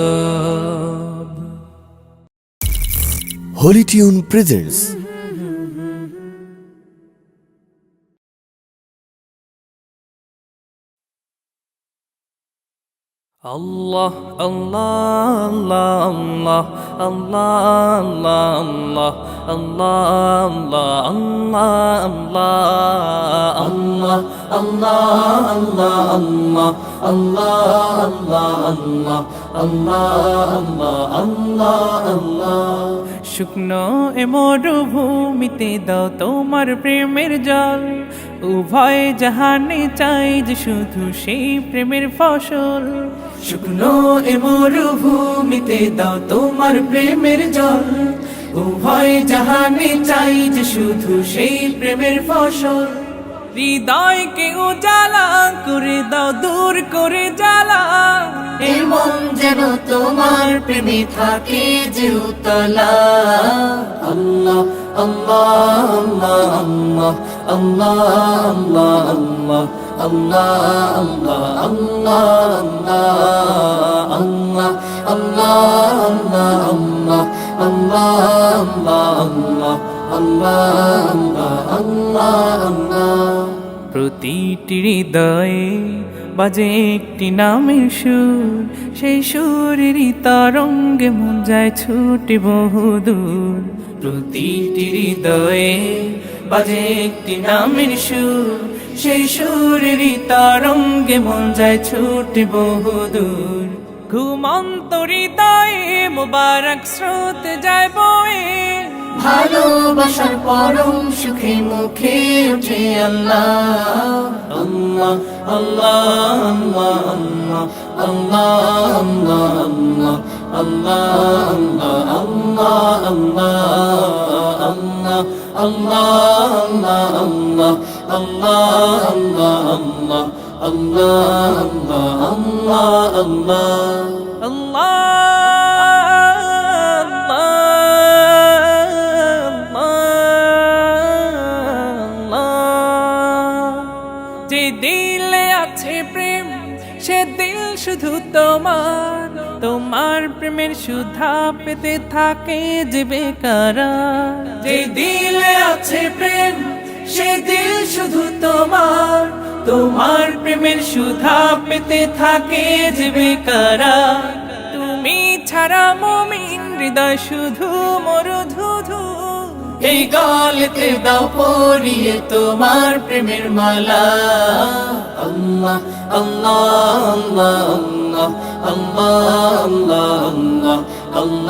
Kalarab Holy Tune presents Allah Allah Allah Allah Allah Allah Allah Allah Allah Allah Allah শুকনো এ মরুভূমিতে দাও তোমার প্রেমের জল উভয় জাহানে চাই যে শুধু সেই প্রেমের ফসল শুকনো এ মরুভূমিতে দাও তোমার প্রেমের জল উভয় জাহানে চাই যে শুধু সেই প্রেমের ফসল হৃদয়কে উজালা করে দাও দূর করে জ্বালা এই মন যেন তোমার প্রেমে থাকে যে উতলা আল্লাহ আল্লাহ আল্লাহ আল্লাহ আল্লাহ আল্লাহ আল্লাহ আল্লাহ আল্লাহ প্রতিটি হৃদয়ে বাজে একটি নামের সুর সেই সুরেরই তরঙ্গে মন যায় ছুটে বহুদূর প্রতিটি হৃদয়ে বাজে একটি নামের সুর সেই সুরেরই তরঙ্গে মন যায় ছুটে বহুদূর ঘুমন্ত হৃদয়ে মোবারক স্রোত যায় বয়ে ভালোবাসার পরম সুখে মুখে উঠে আল্লাহ আল্লাহ আল্লাহ আল্লাহ আল্লাহ যে দিলে আছে প্রেম সে দিল শুধু তোমার তোমার প্রেমের সুধা পেতে থাকে যে বেকারার যে দিলে আছে প্রেম সে দিল শুধু তোমার তোমার প্রেমের সুধা পেতে থাকে যে বেকারার তুমি ছাড়া মুমিন হৃদয় শুধু মরুধুধু এই গলেতে দাও পরিয়ে তোমার প্রেমের মালা আল্লাহ আল্লাহ আল্লাহ আল্লাহ আল্লাহ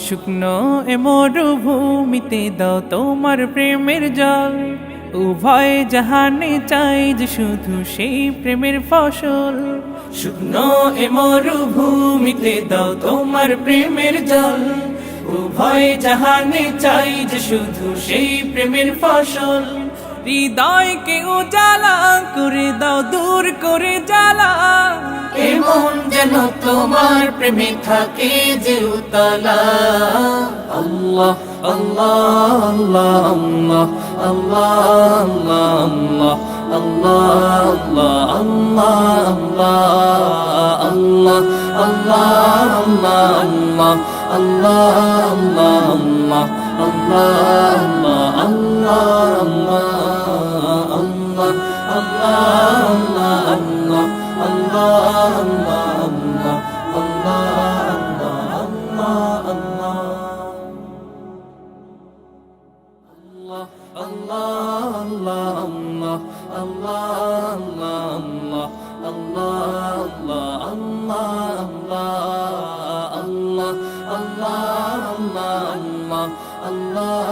শুকনো এ মরুভূমিতে দাও তোমার প্রেমের জল উভয় জাহানে চাই যে শুধু সেই প্রেমের ফসল শুকনো এ মরুভূমিতে দাও তোমার প্রেমের জল উভয় জাহানে চাই যে শুধু সেই প্রেমের ফসল হৃদয়কে উজালা করে দাও দূর করে জ্বালা এমন যেন তোমার প্রেমে থাকে যে উতলা আল্লাহ আল্লাহ আল্লাহ আল্লাহ Allah